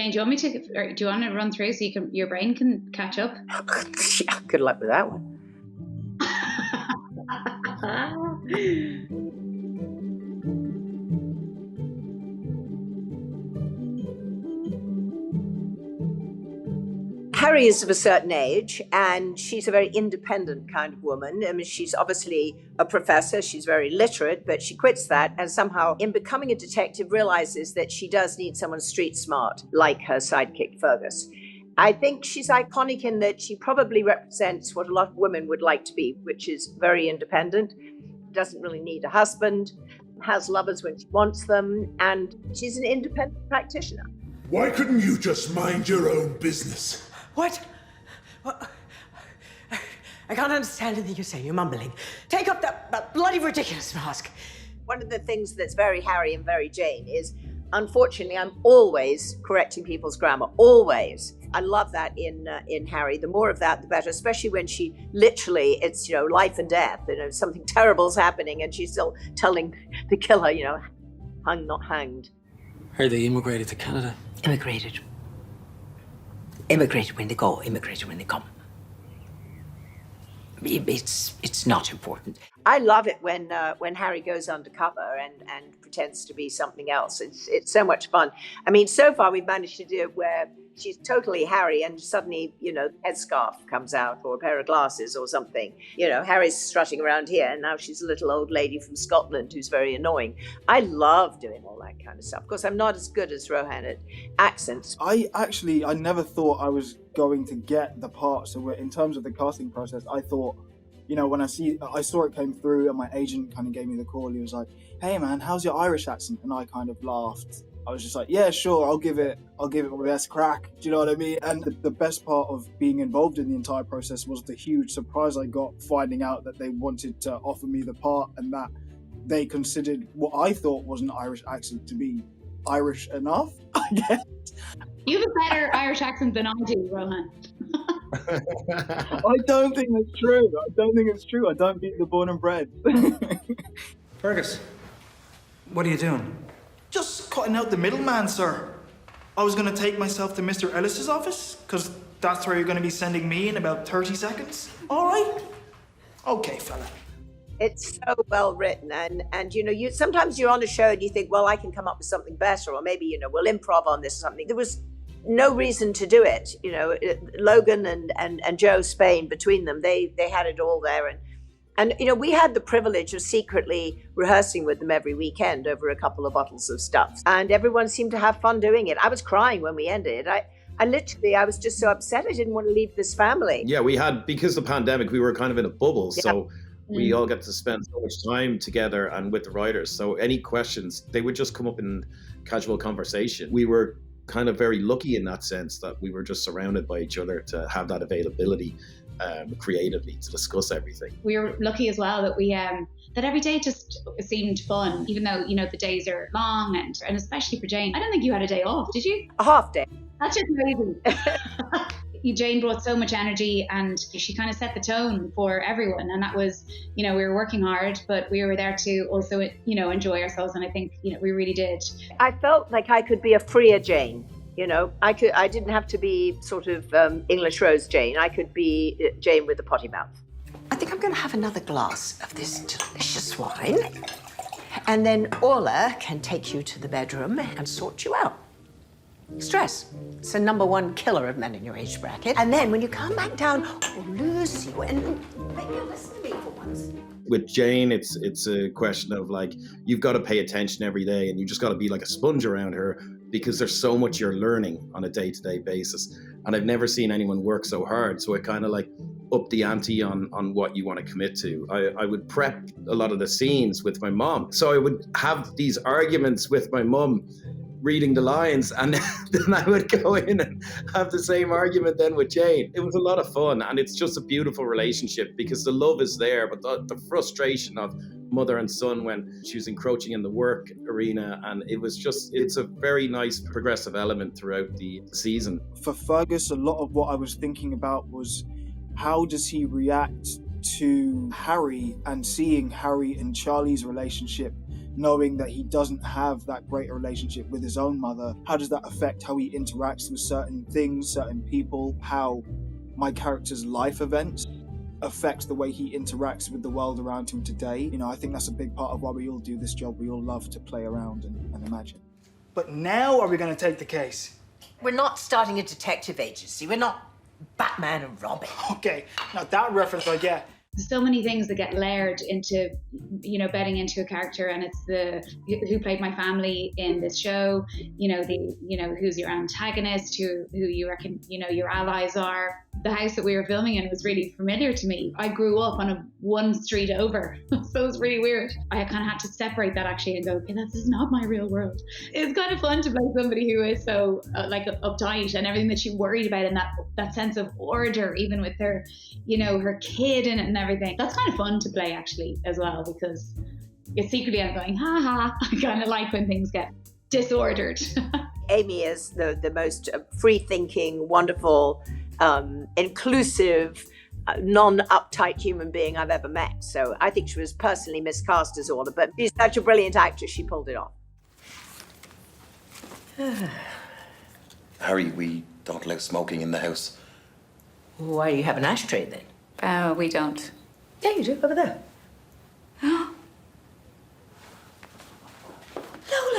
Jane, do you want me to, or do you want to run through so your brain can catch up? Good luck with that one. Harry is of a certain age, and she's a very independent kind of woman. I mean, she's obviously a professor, she's very literate, but she quits that and somehow, in becoming a detective, realizes that she does need someone street smart, like her sidekick Fergus. I think she's iconic in that she probably represents what a lot of women would like to be, which is very independent, doesn't really need a husband, has lovers when she wants them, and she's an independent practitioner. Why couldn't you just mind your own business? What? I can't understand anything you're saying. You're mumbling. Take up that bloody ridiculous mask. One of the things that's very Harry and very Jane is, unfortunately, I'm always correcting people's grammar. Always. I love that in Harry. The more of that, the better, especially when she literally, it's, life and death. Something terrible's happening and she's still telling the killer, hung, not hanged. Heard they immigrated to Canada. Immigrated when they go, immigrated when they come. It's not important. I love it when Harry goes undercover and pretends to be something else. It's so much fun. I mean, so far we've managed to do it where she's totally Harry and suddenly, headscarf comes out or a pair of glasses or something. Harry's strutting around here and now she's a little old lady from Scotland who's very annoying. I love doing all that kind of stuff. Of course, I'm not as good as Rohan at accents. I never thought I was going to get the part. So in terms of the casting process, I thought, when I saw it came through and my agent kind of gave me the call, he was like, "Hey man, how's your Irish accent?" And I kind of laughed. I was just like, "Yeah, sure, I'll give it my best crack." Do you know what I mean? And the best part of being involved in the entire process was the huge surprise I got finding out that they wanted to offer me the part and that they considered what I thought was an Irish accent to be Irish enough, I guess. You have a better Irish accent than I do, Rohan. I don't think that's true. I don't beat the born and bred. Fergus, what are you doing? Just cutting out the middleman, sir. I was going to take myself to Mr. Ellis's office, because that's where you're going to be sending me in about 30 seconds. All right? Okay, fella. It's so well written, and you sometimes you're on a show and you think, well, I can come up with something better, or maybe we'll improv on this or something. There was no reason to do it. Logan and Joe Spain, between them, they had it all there, and we had the privilege of secretly rehearsing with them every weekend over a couple of bottles of stuff, and everyone seemed to have fun doing it. I was crying when we ended. I was just so upset. I didn't want to leave this family. Yeah, we had, because of the pandemic, we were kind of in a bubble, Yeah. so we all get to spend so much time together and with the writers. So any questions, they would just come up in casual conversation. We were kind of very lucky in that sense that we were just surrounded by each other to have that availability creatively to discuss everything. We were lucky as well that that every day just seemed fun, even though, the days are long and especially for Jane. I don't think you had a day off, did you? A half day. That's just amazing. Jane brought so much energy and she kind of set the tone for everyone. And that was, we were working hard, but we were there to also, enjoy ourselves. And I think, we really did. I felt like I could be a freer Jane. I didn't have to be sort of English Rose Jane. I could be Jane with a potty mouth. I think I'm going to have another glass of this delicious wine. And then Orla can take you to the bedroom and sort you out. Stress. It's the number one killer of men in your age bracket. And then when you come back down, Lucy, and maybe you'll listen to me for once. With Jane, it's a question of you've got to pay attention every day and you just got to be like a sponge around her because there's so much you're learning on a day-to-day basis. And I've never seen anyone work so hard. So I kind of up the ante on what you want to commit to. I would prep a lot of the scenes with my mom. So I would have these arguments with my mom reading the lines, and then I would go in and have the same argument then with Jane. It was a lot of fun, and it's just a beautiful relationship because the love is there, but the frustration of mother and son when she was encroaching in the work arena, and it's a very nice progressive element throughout the season. For Fergus, a lot of what I was thinking about was how does he react to Harry and seeing Harry and Charlie's relationship knowing that he doesn't have that great relationship with his own mother? How does that affect how he interacts with certain things, certain people? How my character's life events affects the way he interacts with the world around him today? You know, I think that's a big part of why we all do this job. We all love to play around and imagine. But now are we going to take the case? We're not starting a detective agency. We're not Batman and Robin. Okay, now that reference I get. There's so many things that get layered into, you know, bedding into a character, and it's the who played my family in this show, who's your antagonist, who you reckon, your allies are. The house that we were filming in was really familiar to me. I grew up on one street over, so it's really weird. I kind of had to separate that actually and go, okay, this is not my real world. It's kind of fun to play somebody who is so uptight and everything that she worried about, and that sense of order, even with her, her kid in it and everything. That's kind of fun to play actually as well, because secretly I'm going, ha ha. I kind of like when things get disordered. Amy is the most free-thinking, wonderful, inclusive, non-uptight human being I've ever met. So I think she was personally miscast as Orla, but she's such a brilliant actress, she pulled it off. Harry, we don't allow smoking in the house. Why do you have an ashtray then? We don't. Yeah, you do, over there. Lola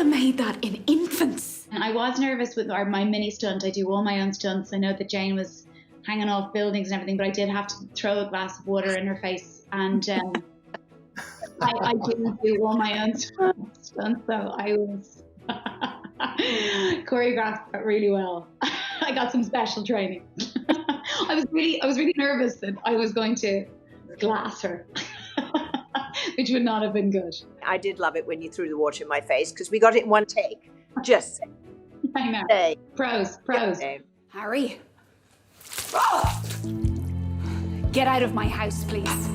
made that in infants. And I was nervous with my mini stunt. I do all my own stunts. I know that Jane was hanging off buildings and everything, but I did have to throw a glass of water in her face. And I didn't do all my own stunts, so I was choreographed that really well. I got some special training. I was really nervous that I was going to glass her, which would not have been good. I did love it when you threw the water in my face, because we got it in one take. Just saying. I know. Hey. Pros. Harry. Get out of my house, please.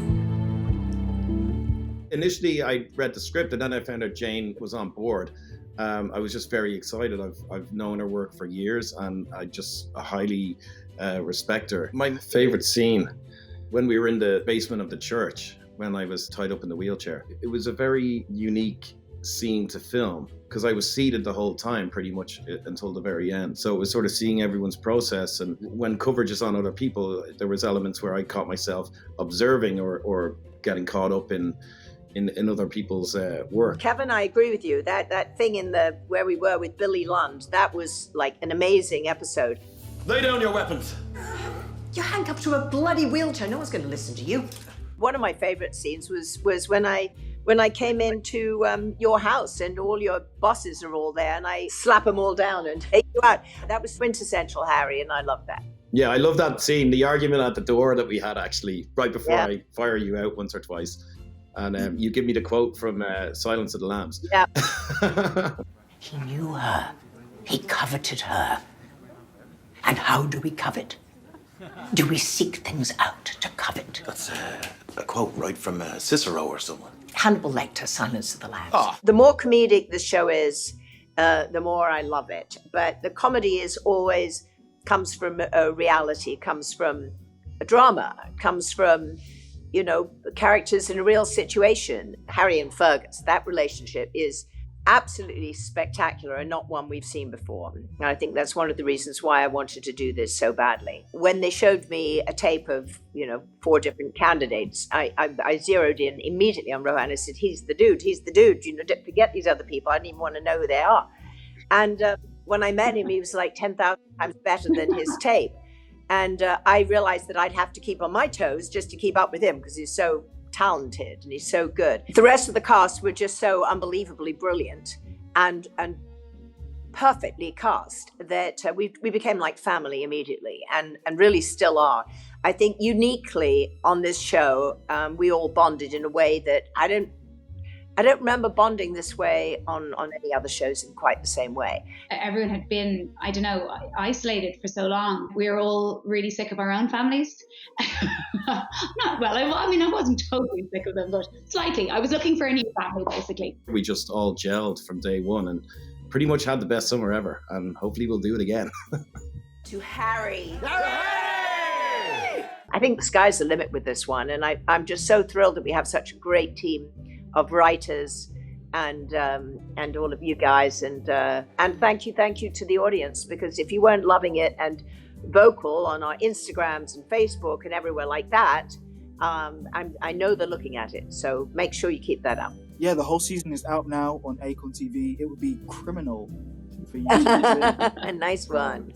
Initially, I read the script and then I found out Jane was on board. I was just very excited. I've known her work for years and I just highly respect her. My favorite scene, when we were in the basement of the church, when I was tied up in the wheelchair. It was a very unique scene to film because I was seated the whole time pretty much until the very end. So it was sort of seeing everyone's process, and when coverage is on other people, there was elements where I caught myself observing or getting caught up in other people's work. Kevin, I agree with you. That thing in where we were with Billy Lund, that was like an amazing episode. Lay down your weapons. You're handcuffed to a bloody wheelchair. No one's going to listen to you. One of my favorite scenes was when I came into your house and all your bosses are all there and I slap them all down and take you out. That was quintessential Harry, and I loved that. Yeah, I love that scene, the argument at the door that we had actually right before I fire you out once or twice. And you give me the quote from Silence of the Lambs. Yeah. He knew her. He coveted her. And how do we covet? Do we seek things out to covet? That's a quote right from Cicero or someone. Hannibal Lecter, Silence of the Lambs. Oh. The more comedic the show is, the more I love it. But the comedy comes from a reality, comes from a drama, comes from, characters in a real situation. Harry and Fergus, that relationship is absolutely spectacular and not one we've seen before. And I think that's one of the reasons why I wanted to do this so badly. When they showed me a tape of, 4 different candidates, I zeroed in immediately on Rohan. I said, he's the dude. Don't forget these other people. I didn't even want to know who they are. And when I met him, he was like 10,000 times better than his tape. And I realized that I'd have to keep on my toes just to keep up with him because he's so talented and he's so good. The rest of the cast were just so unbelievably brilliant and perfectly cast that we became like family immediately and really still are. I think uniquely on this show, we all bonded in a way that I don't remember bonding this way on any other shows in quite the same way. Everyone had been, isolated for so long. We were all really sick of our own families. I wasn't totally sick of them, but slightly. I was looking for a new family, basically. We just all gelled from day one and pretty much had the best summer ever. And hopefully we'll do it again. To Harry. I think the sky's the limit with this one. And I'm just so thrilled that we have such a great team of writers and all of you guys, and thank you to the audience, because if you weren't loving it and vocal on our Instagrams and Facebook and everywhere like that, I know they're looking at it. So make sure you keep that up. Yeah, the whole season is out now on Acorn TV. It would be criminal for you to miss it. A nice one.